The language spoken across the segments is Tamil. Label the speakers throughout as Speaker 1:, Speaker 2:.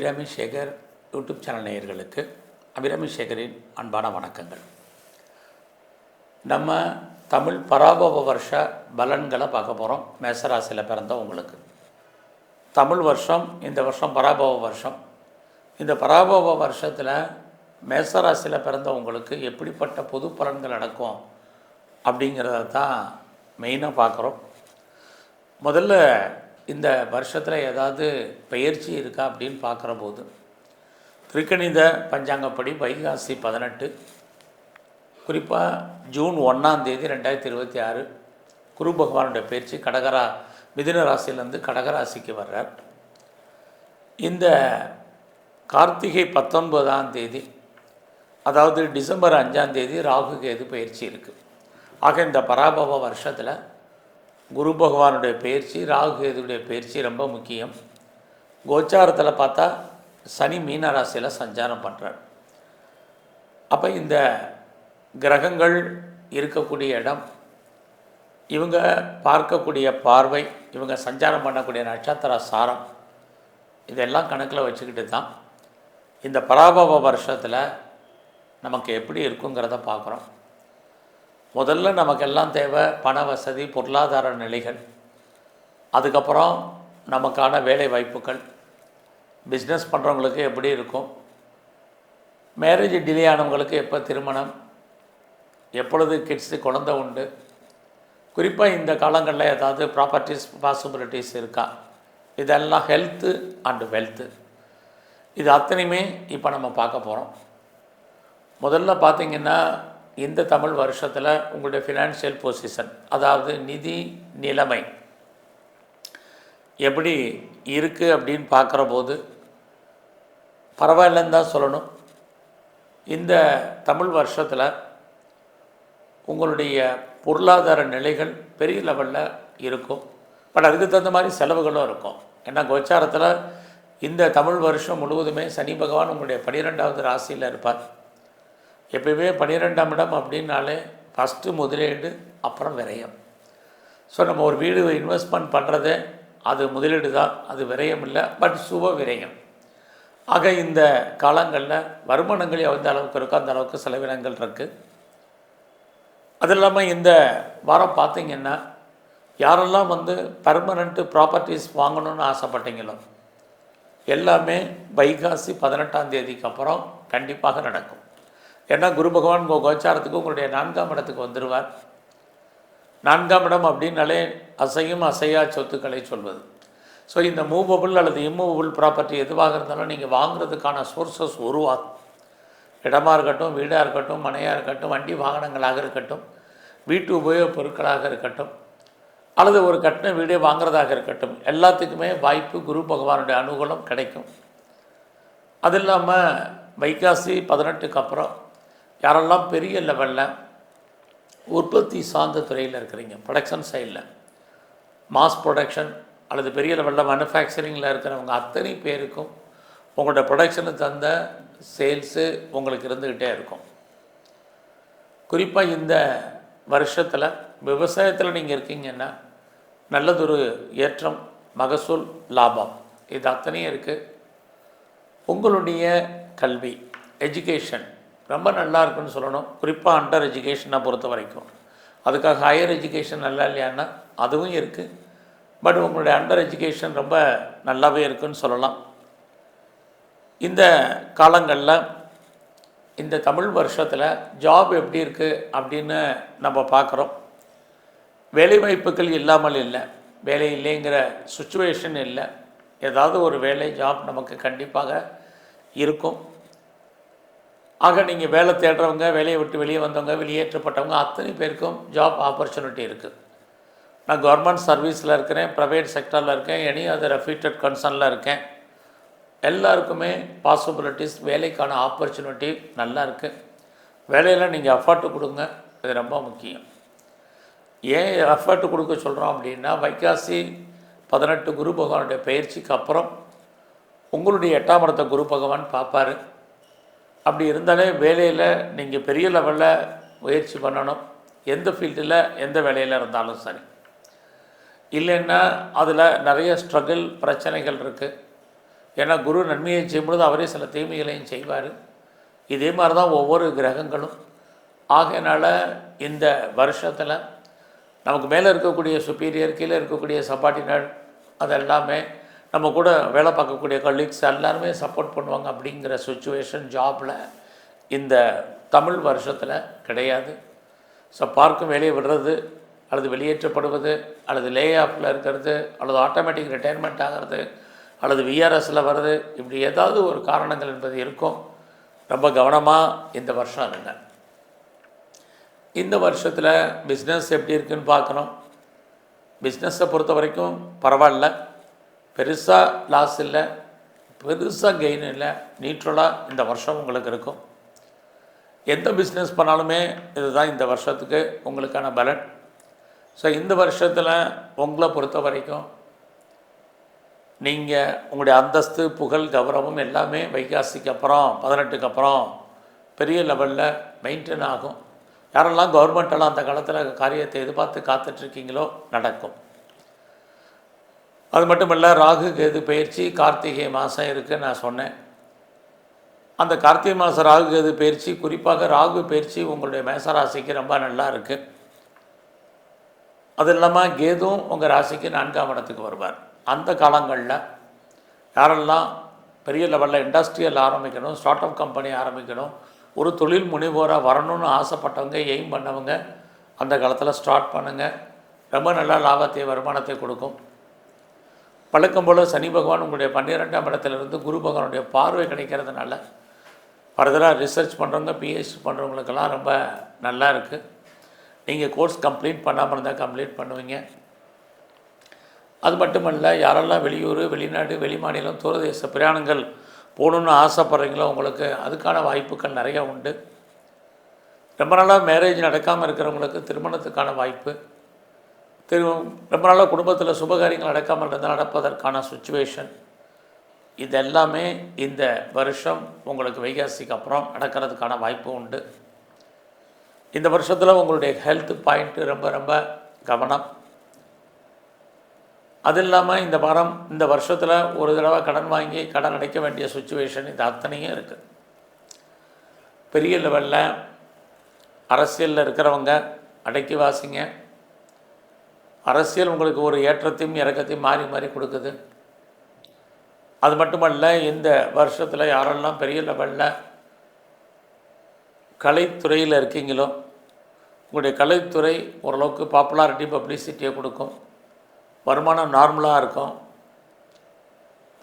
Speaker 1: அபிராமி சேகர் யூடியூப் சேனல் நேயர்களுக்கு அபிராமி சேகரின் அன்பான வணக்கங்கள். நம்ம தமிழ் பராபவ வருஷ பலன்களை பார்க்க போகிறோம். மேசராசியில் பிறந்த உங்களுக்கு தமிழ் வருஷம், இந்த வருஷம் பராபவ வருஷம். இந்த பராபவ வருஷத்தில் மேசராசியில் பிறந்த உங்களுக்கு எப்படிப்பட்ட பொது பலன்கள் நடக்கும் அப்படிங்கிறத தான் மெயினாக பார்க்குறோம். முதல்ல இந்த வருஷத்தில் ஏதாவது பெயர்ச்சி இருக்கா அப்படின்னு பார்க்குற போது திருக்கணித பஞ்சாங்கப்படி வைகாசி 18, குறிப்பாக ஜூன் 1 2026 குரு பகவானுடைய பயிற்சி மிதுன ராசியிலேருந்து கடகராசிக்கு வர்றார். இந்த கார்த்திகை 19 அதாவது டிசம்பர் 5 ராகு கேது பயிற்சி இருக்குது. ஆக இந்த பராபவ வருஷத்தில் குரு பகவானுடைய பயிற்சி, ராகு கேதுடைய பயிற்சி ரொம்ப முக்கியம். கோச்சாரத்தில் பார்த்தா சனி மீன ராசியில் சஞ்சாரம் பண்ணுறார். அப்போ இந்த கிரகங்கள் இருக்கக்கூடிய இடம், இவங்க பார்க்கக்கூடிய பார்வை, இவங்க சஞ்சாரம் பண்ணக்கூடிய நட்சத்திர சாரம், இதெல்லாம் கணக்கில் வச்சுக்கிட்டு தான் இந்த பராபவ வருஷத்தில் நமக்கு எப்படி இருக்குங்கிறத பார்க்குறோம். முதல்ல நமக்கெல்லாம் தேவை பண வசதி, பொருளாதார நிலைகள். அதுக்கப்புறம் நமக்கான வேலை வாய்ப்புகள், பிஸ்னஸ் பண்ணுறவங்களுக்கு எப்படி இருக்கும், மேரேஜ் டிலே ஆனவங்களுக்கு எப்போ திருமணம், எப்பொழுது கிட்ஸு குழந்தை உண்டு, குறிப்பாக இந்த காலங்களில் ஏதாவது ப்ராப்பர்ட்டிஸ் பாசிபிலிட்டிஸ் இருக்கா, இதெல்லாம் ஹெல்த்து அண்டு வெல்த்து, இது அத்தனையுமே இப்போ நம்ம பார்க்க போகிறோம். முதல்ல பார்த்திங்கன்னா இந்த தமிழ் வருஷத்தில் உங்களுடைய ஃபினான்ஷியல் பொசிஷன், அதாவது நிதி நிலைமை எப்படி இருக்குது அப்படின்னு பார்க்குற போது பரவாயில்லன்னு தான் சொல்லணும். இந்த தமிழ் வருஷத்தில் உங்களுடைய பொருளாதார நிலைகள் பெரிய லெவலில் இருக்கும். பட் அதுக்கு தகுந்த மாதிரி செலவுகளும் இருக்கும். ஏன்னா கோச்சாரத்தில் இந்த தமிழ் வருஷம் முழுவதுமே சனி பகவான் உங்களுடைய 12வது ராசியில் இருப்பார். எப்போயுமே 12ஆம் இடம் அப்படின்னாலே ஃபஸ்ட்டு முதலீடு, அப்புறம் விரயம். ஸோ நம்ம ஒரு வீடு இன்வெஸ்ட்மெண்ட் பண்ணுறதே அது முதலீடு தான், அது விரயம் இல்லை, பட் சுப விரயம். ஆக இந்த காலங்களில் வருமானங்கள் எந்த அளவுக்கு இருக்கோ அந்த அளவுக்கு செலவினங்கள் இருக்குது. அது இல்லாமல் இந்த வாரம் பார்த்திங்கன்னா யாரெல்லாம் பர்மனெண்ட்டு ப்ராப்பர்ட்டிஸ் வாங்கணும்னு ஆசைப்பட்டீங்களோ எல்லாமே வைகாசி 18 அப்புறம் கண்டிப்பாக நடக்கும். ஏன்னா குரு பகவான் கோச்சாரத்துக்கு உங்களுடைய 4ஆம் இடத்துக்கு வந்துடுவார். 4ஆம் இடம் அப்படின்னாலே அசையும் அசையா சொத்துக்களை சொல்வது. ஸோ இந்த மூவபிள் அல்லது இம்மூவபிள் ப்ராப்பர்ட்டி எதுவாக இருந்தாலும் நீங்கள் வாங்குறதுக்கான சோர்ஸஸ் உருவாகும். இடமாக இருக்கட்டும், வீடாக இருக்கட்டும், மனையாக இருக்கட்டும், வண்டி வாகனங்களாக இருக்கட்டும், வீட்டு உபயோகப் பொருட்களாக இருக்கட்டும், அல்லது ஒரு கட்டின வீடே வாங்குறதாக இருக்கட்டும், எல்லாத்துக்குமே வாய்ப்பு குரு பகவானுடைய அனுகூலம் கிடைக்கும். அது இல்லாமல் வைகாசி 18 அப்புறம் யாரெல்லாம் பெரிய லெவலில் உற்பத்தி சார்ந்த துறையில் இருக்கிறீங்க, ப்ரொடக்ஷன் சைடில் மாஸ் ப்ரொடக்ஷன் அல்லது பெரிய லெவலில் மேனுஃபேக்சரிங்கில் இருக்கிறவங்க அத்தனை பேருக்கும் உங்களோட ப்ரொடக்ஷனுக்கு தந்த சேல்ஸு உங்களுக்கு இருந்துக்கிட்டே இருக்கும். குறிப்பாக இந்த வருஷத்தில் விவசாயத்தில் நீங்கள் இருக்கீங்கன்னா நல்லதொரு ஏற்றம், மகசூல், லாபம், இது அத்தனையும் இருக்குது. உங்களுடைய கல்வி, எஜுகேஷன் ரொம்ப நல்லா இருக்குன்னு சொல்லணும். குறிப்பாக அண்டர் எஜுகேஷனை பொறுத்த வரைக்கும், அதுக்காக ஹையர் எஜுகேஷன் நல்லா இல்லையான்னா அதுவும் இருக்குது. பட் உங்களுடைய அண்டர் எஜுகேஷன் ரொம்ப நல்லாவே இருக்குதுன்னு சொல்லலாம். இந்த காலங்களில் இந்த தமிழ் வருஷத்தில் ஜாப் எப்படி இருக்குது அப்படின்னு நம்ம பார்க்குறோம். வேலைவாய்ப்புகள் இல்லாமல் இல்லை, வேலை இல்லைங்கிற சுச்சுவேஷன் இல்லை. ஏதாவது ஒரு வேலை, ஜாப் நமக்கு கண்டிப்பாக இருக்கும். ஆக நீங்கள் வேலை தேடுறவங்க, வேலையை விட்டு வெளியே வந்தவங்க, வெளியேற்றப்பட்டவங்க அத்தனை பேருக்கும் ஜாப் ஆப்பர்ச்சுனிட்டி இருக்குது. நான் கவர்மெண்ட் சர்வீஸில் இருக்கிறேன், ப்ரைவேட் செக்டரில் இருக்கேன், எனி அதர் அஃபிலியேட்டட் கன்சர்னில் இருக்கேன், எல்லாருக்குமே பாசிபிலிட்டிஸ், வேலைக்கான ஆப்பர்ச்சுனிட்டி நல்லா இருக்குது. வேலையில் நீங்கள் எஃபர்ட்டு கொடுங்க, இது ரொம்ப முக்கியம். ஏன் எஃபர்ட்டு கொடுக்க சொல்கிறோம் அப்படின்னா வைகாசி 18 குரு பகவானுடைய பயிற்சிக்கு அப்புறம் உங்களுடைய 8ஆம் இடத்தை குரு பகவான் பார்ப்பார். அப்படி இருந்தாலே வேலையில் நீங்கள் பெரிய லெவலில் முயற்சி பண்ணணும். எந்த ஃபீல்டில் எந்த வேலையில் இருந்தாலும் சரி. இல்லைன்னா அதில் நிறைய ஸ்ட்ரகிள், பிரச்சனைகள் இருக்குது. ஏன்னா குரு நன்மையை செய்யும்பொழுது அவரே சில தீமைகளையும் செய்வார். இதே மாதிரி தான் ஒவ்வொரு கிரகங்களும். ஆகையினால் இந்த வருஷத்தில் நமக்கு மேலே இருக்கக்கூடிய சுப்பீரியர், கீழே இருக்கக்கூடிய சப்பார்டினர், அதெல்லாமே நம்ம கூட வேலை பார்க்கக்கூடிய கலீக்ஸ் எல்லாருமே சப்போர்ட் பண்ணுவாங்க அப்படிங்கிற சுச்சுவேஷன் ஜாபில் இந்த தமிழ் வருஷத்தில் கிடையாது. ஸோ பார்க்கும் வேலையை விடுறது அல்லது வெளியேற்றப்படுவது அல்லது லே ஆஃபில் இருக்கிறது அல்லது ஆட்டோமேட்டிக் ரிட்டையர்மெண்ட் ஆகிறது அல்லது விஆர்எஸில் வர்றது, இப்படி ஏதாவது ஒரு காரணங்கள் என்பது இருக்கும். ரொம்ப கவனமாக இந்த வருஷம் இருங்க. இந்த வருஷத்தில் பிஸ்னஸ் எப்படி இருக்குதுன்னு பார்க்கணும். பிஸ்னஸை பொறுத்த வரைக்கும் பரவாயில்ல, பெருசாக லாஸ் இல்லை, பெருசாக கெயின் இல்லை, நியூட்ரலாக இந்த வருஷம் உங்களுக்கு இருக்கும். எந்த பிஸ்னஸ் பண்ணாலுமே இதுதான் இந்த வருஷத்துக்கு உங்களுக்கான பலன். ஸோ இந்த வருஷத்தில் உங்களை பொறுத்த வரைக்கும் நீங்கள் உங்களுடைய அந்தஸ்து, புகழ், கௌரவம் எல்லாமே வைகாசிக்கு அப்புறம் 18க்கு அப்புறம் பெரிய லெவலில் மெயின்டைன் ஆகும். யாரெல்லாம் கவர்மெண்ட்டெல்லாம் அந்த காலத்தில் காரியத்தை எதிர்பார்த்து காத்துட்ருக்கீங்களோ நடக்கும். அது மட்டும் இல்லை, ராகு கேது பயிற்சி கார்த்திகை மாதம் இருக்குது நான் சொன்னேன். அந்த கார்த்திகை மாதம் ராகு கேது பயிற்சி, குறிப்பாக ராகு பயிற்சி உங்களுடைய மேசராசிக்கு ரொம்ப நல்லா இருக்குது. அது இல்லாமல் கேதுவும் உங்கள் ராசிக்கு 4ஆம் இடத்துக்கு வருவார். அந்த காலங்களில் யாரெல்லாம் பெரிய லெவலில் இண்டஸ்ட்ரியல் ஆரம்பிக்கணும், ஸ்டார்ட் அப் கம்பெனி ஆரம்பிக்கணும், ஒரு தொழில் முனைவோராக வரணும்னு ஆசைப்பட்டவங்க, எய்ம் பண்ணவங்க அந்த காலத்தில் ஸ்டார்ட் பண்ணுங்கள். ரொம்ப நல்ல லாபத்தை, வருமானத்தை கொடுக்கும். பழக்கம் போல் சனி பகவான் உங்களுடைய 12ஆம் இடத்துலேருந்து குரு பகவானுடைய பார்வை கிடைக்கிறதுனால ஃபர்தராக ரிசர்ச் பண்ணுறவங்க, பிஹெச்டி பண்ணுறவங்களுக்கெல்லாம் ரொம்ப நல்லா இருக்குது. நீங்கள் கோர்ஸ் கம்ப்ளீட் பண்ணாமல் இருந்தால் கம்ப்ளீட் பண்ணுவீங்க. அது மட்டுமல்ல, யாரெல்லாம் வெளியூர், வெளிநாடு, வெளிமாநிலம், தூரதேச பிரயாணங்கள் போகணுன்னு ஆசைப்பட்றீங்களோ உங்களுக்கு அதுக்கான வாய்ப்புகள் நிறையா உண்டு. ரொம்ப நாளாக மேரேஜ் நடக்காமல் இருக்கிறவங்களுக்கு திருமணத்துக்கான வாய்ப்பு, ரொம்ப நாளாக குடும்பத்தில் சுபகாரியங்கள் நடக்காமல் இருந்தால் நடப்பதற்கான சுச்சுவேஷன், இதெல்லாமே இந்த வருஷம் உங்களுக்கு வைகாசிக்கு அப்புறம் நடக்கிறதுக்கான வாய்ப்பு உண்டு. இந்த வருஷத்தில் உங்களுடைய ஹெல்த் பாயிண்ட்டு ரொம்ப ரொம்ப கவனம். அது இல்லாமல் இந்த வருஷத்தில் ஒரு தடவை கடன் வாங்கி கடன் அடைக்க வேண்டிய சுச்சுவேஷன் இது அத்தனையும் இருக்குது. பெரிய லெவலில் அரசியலில் இருக்கிறவங்க அடக்கி வாசிங்க. அரசியல் உங்களுக்கு ஒரு ஏற்றத்தையும் இறக்கத்தையும் மாறி மாறி கொடுக்குது. அது மட்டுமல்ல, இந்த வருஷத்தில் யாரெல்லாம் பெரிய லெவலில் கலைத்துறையில் இருக்கீங்களோ உங்களுடைய கலைத்துறை ஓரளவுக்கு பாப்புலாரிட்டி, பப்ளிசிட்டியை கொடுக்கும். வருமானம் நார்மலாக இருக்கும்.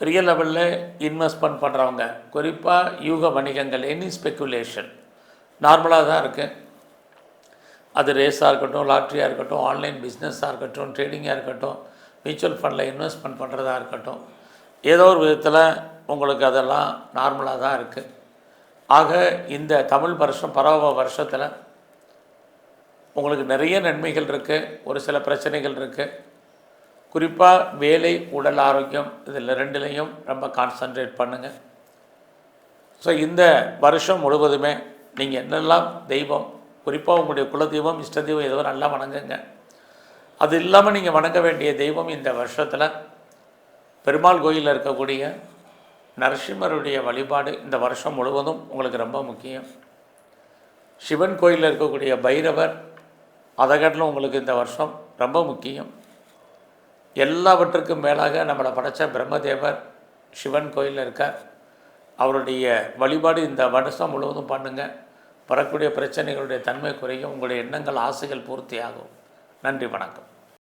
Speaker 1: பெரிய லெவலில் இன்வெஸ்ட்மெண்ட் பண்ணுறவங்க, குறிப்பாக யூக வணிகங்கள், எனி ஸ்பெக்குலேஷன் நார்மலாக தான் இருக்குது. அது ரேஸாக இருக்கட்டும், லாட்ரியாக இருக்கட்டும், ஆன்லைன் பிஸ்னஸாக இருக்கட்டும், ட்ரேடிங்காக இருக்கட்டும், மியூச்சுவல் ஃபண்டில் இன்வெஸ்ட்மெண்ட் பண்ணுறதா இருக்கட்டும், ஏதோ ஒரு விதத்தில் உங்களுக்கு அதெல்லாம் நார்மலாக தான் இருக்குது. ஆக இந்த தமிழ் வருஷம் பரவ வருஷத்தில் உங்களுக்கு நிறைய நன்மைகள் இருக்குது, ஒரு சில பிரச்சனைகள் இருக்குது. குறிப்பாக வேலை, உடல் ஆரோக்கியம், இதில் ரெண்டுலேயும் ரொம்ப கான்சன்ட்ரேட் பண்ணுங்கள். ஸோ இந்த வருஷம் முழுவதுமே நீங்கள் என்னெல்லாம் தெய்வம், குறிப்பாக உங்களுடைய குலதெய்வம், இஷ்ட தெய்வம் ஏதோ நல்லா வணங்குங்க. அது இல்லாமல் நீங்கள் வணங்க வேண்டிய தெய்வம் இந்த வருஷத்தில் பெருமாள் கோயிலில் இருக்கக்கூடிய நரசிம்மருடைய வழிபாடு இந்த வருஷம் முழுவதும் உங்களுக்கு ரொம்ப முக்கியம். சிவன் கோயிலில் இருக்கக்கூடிய பைரவர், அதை காட்டிலும் உங்களுக்கு இந்த வருஷம் ரொம்ப முக்கியம். எல்லாவற்றுக்கும் மேலாக நம்மளை படைத்த பிரம்மதேவர் சிவன் கோயிலில் இருக்கார். அவருடைய வழிபாடு இந்த வருஷம் முழுவதும் பண்ணுங்கள். வரக்கூடிய பிரச்சனைகளுடைய தன்மை குறையும், உங்களுடைய எண்ணங்கள், ஆசைகள் பூர்த்தியாகும். நன்றி, வணக்கம்.